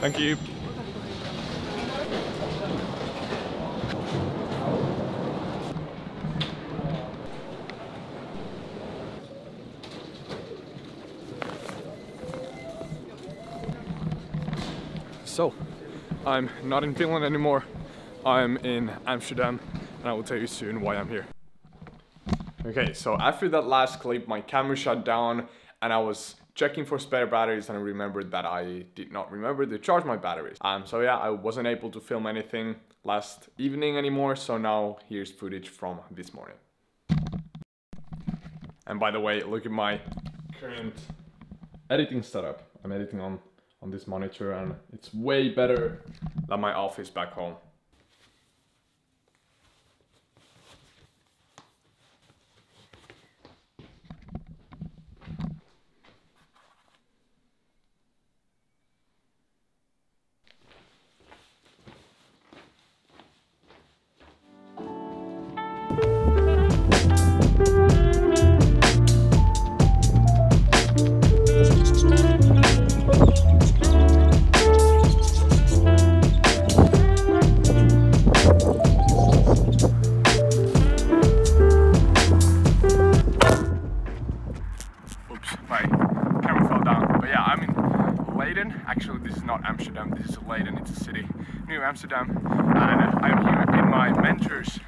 Thank you. So, I'm not in Finland anymore. I'm in Amsterdam, and I will tell you soon why I'm here. Okay, so after that last clip, my camera shut down and I was checking for spare batteries and I remembered that I did not remember to charge my batteries. So yeah, I wasn't able to film anything last evening anymore, so now here's footage from this morning. And by the way, look at my current editing setup. I'm editing on this monitor and it's way better than my office back home. My camera fell down, but yeah, I'm in Leiden. Actually, this is not Amsterdam, this is Leiden, it's a city near Amsterdam. And I'm here in my mentor's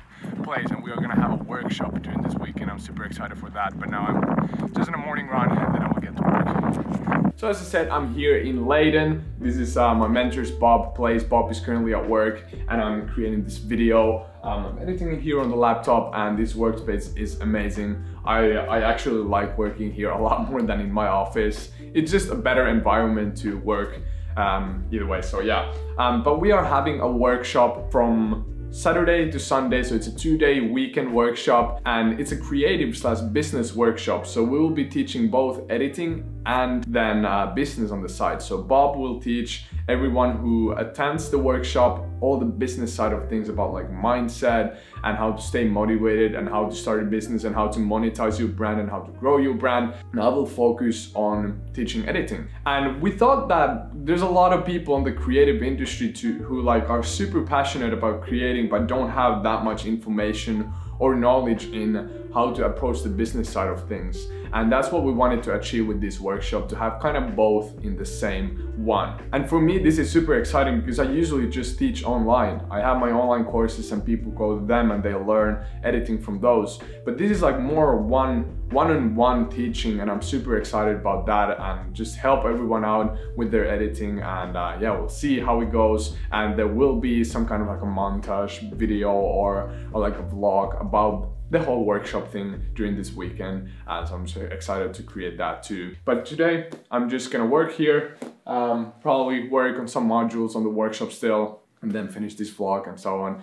place and we are gonna have a workshop during this week and I'm super excited for that. But now I'm just in a morning run and then I will get to work. So as I said, I'm here in Leiden. This is my mentor's Bob place. Bob is currently at work and I'm creating this video. I'm editing it here on the laptop and this workspace is amazing. I actually like working here a lot more than in my office. It's just a better environment to work either way, so yeah. But we are having a workshop from Saturday to Sunday, so it's a 2-day weekend workshop and it's a creative/business workshop. So we will be teaching both editing and then business on the side. So Bob will teach everyone who attends the workshop all the business side of things about like mindset and how to stay motivated and how to start a business and how to monetize your brand and how to grow your brand. And I will focus on teaching editing. And we thought that there's a lot of people in the creative industry who like are super passionate about creating but don't have that much information or knowledge in how to approach the business side of things. And that's what we wanted to achieve with this workshop, to have kind of both in the same one. And for me, this is super exciting because I usually just teach online. I have my online courses and people go to them and they learn editing from those. But this is like more one-on-one teaching and I'm super excited about that and just help everyone out with their editing. And yeah, we'll see how it goes. And there will be some kind of like a montage video or like a vlog about the whole workshop thing during this weekend, so I'm so excited to create that too. But today I'm just gonna work here, probably work on some modules on the workshop still, and then finish this vlog and so on.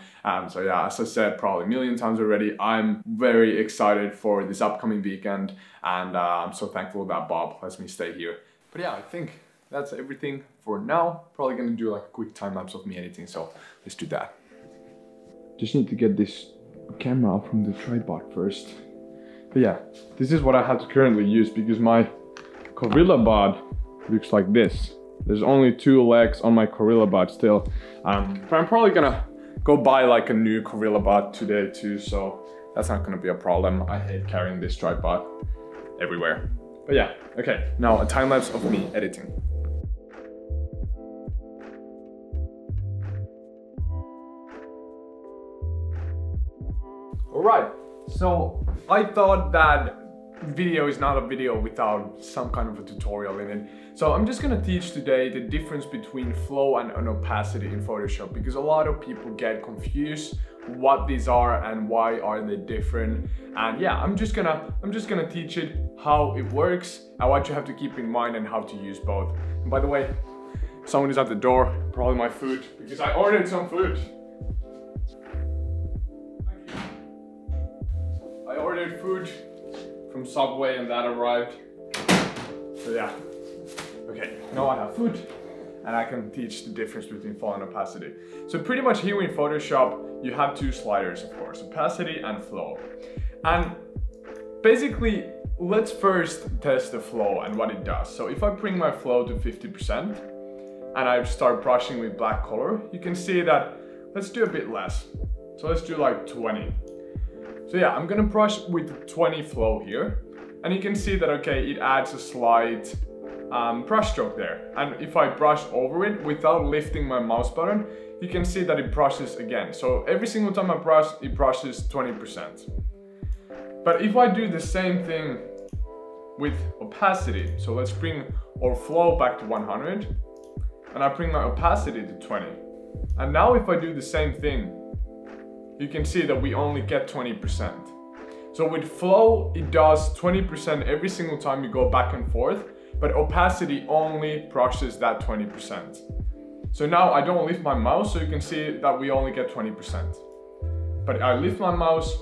So yeah, as I said probably a million times already, I'm very excited for this upcoming weekend, and I'm so thankful that Bob lets me stay here. But yeah, I think that's everything for now. Probably gonna do like a quick time lapse of me editing, so let's do that. Just need to get this camera out from the tripod first. But yeah, this is what I have to currently use because my Gorilla Bod looks like this. There's only 2 legs on my Gorilla Bod still. But I'm probably gonna go buy like a new Gorilla Bod today too, so that's not gonna be a problem. I hate carrying this tripod everywhere. But yeah, okay, now a time lapse of me editing. Alright, so I thought that video is not a video without some kind of a tutorial in it. So I'm just gonna teach today the difference between flow and an opacity in Photoshop, because a lot of people get confused what these are and why are they different. And yeah, I'm just gonna teach it how it works and what you have to keep in mind and how to use both. And by the way, someone is at the door, probably my food, because I ordered some food. I ordered food from Subway and that arrived. So yeah, okay, now I have food and I can teach the difference between flow and opacity. So pretty much here in Photoshop, you have 2 sliders, of course, opacity and flow. And basically, let's first test the flow and what it does. So if I bring my flow to 50%, and I start brushing with black color, you can see that, let's do a bit less. So let's do like 20. So yeah, I'm gonna brush with 20 flow here. And you can see that, okay, it adds a slight brush stroke there. And if I brush over it without lifting my mouse button, you can see that it brushes again. So every single time I brush, it brushes 20%. But if I do the same thing with opacity, so let's bring our flow back to 100, and I bring my opacity to 20. And now if I do the same thing, you can see that we only get 20%. So with flow, it does 20% every single time you go back and forth, but opacity only brushes that 20%. So now I don't lift my mouse, so you can see that we only get 20%. But I lift my mouse,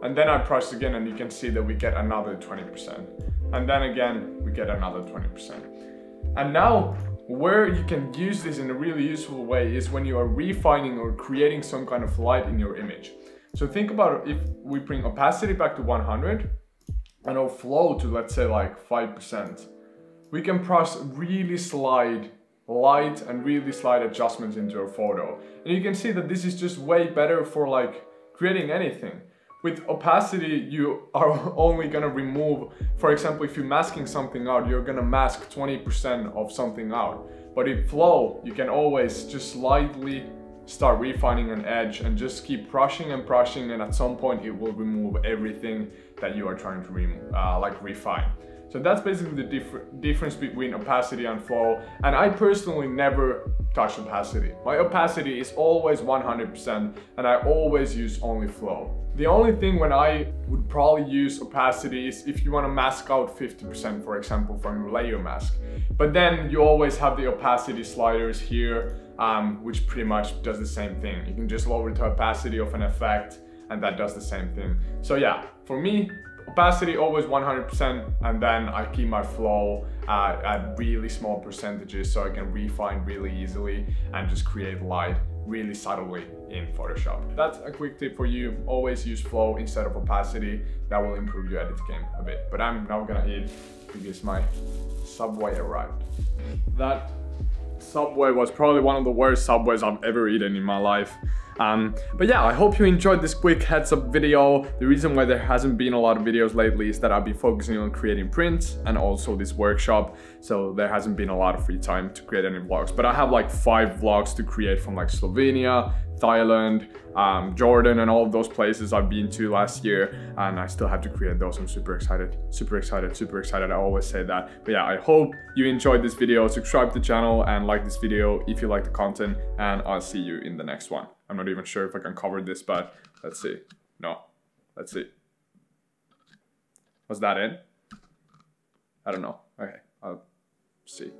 and then I brush again, and you can see that we get another 20%. And then again, we get another 20%. And now, where you can use this in a really useful way is when you are refining or creating some kind of light in your image. So think about if we bring opacity back to 100 and our flow to, let's say, like 5%. We can press really slight light and really slight adjustments into our photo. And you can see that this is just way better for like creating anything. With opacity, you are only gonna remove, for example, if you're masking something out, you're gonna mask 20% of something out. But in flow, you can always just slightly start refining an edge and just keep brushing and brushing, and at some point it will remove everything that you are trying to refine. So that's basically the difference between opacity and flow. And I personally never touch opacity. My opacity is always 100%, and I always use only flow. The only thing when I would probably use opacity is if you want to mask out 50%, for example, from your layer mask. But then you always have the opacity sliders here, which pretty much does the same thing. You can just lower the opacity of an effect, and that does the same thing. So yeah, for me, opacity always 100%, and then I keep my flow at really small percentages so I can refine really easily and just create light really subtly in Photoshop. That's a quick tip for you. Always use flow instead of opacity. That will improve your edit game a bit. But I'm now gonna eat because my Subway arrived. That Subway was probably one of the worst Subways I've ever eaten in my life. But yeah, I hope you enjoyed this quick heads up video. The reason why there hasn't been a lot of videos lately is that I've been focusing on creating prints and also this workshop. So there hasn't been a lot of free time to create any vlogs. But I have like 5 vlogs to create from like Slovenia, Thailand, Jordan, and all of those places I've been to last year, and I still have to create those. I'm super excited, super excited, super excited. I always say that. But yeah, I hope you enjoyed this video. Subscribe to the channel and like this video if you like the content, and I'll see you in the next one. I'm not even sure if I can cover this, but let's see. No, let's see. Was that it? I don't know. Okay, I'll see.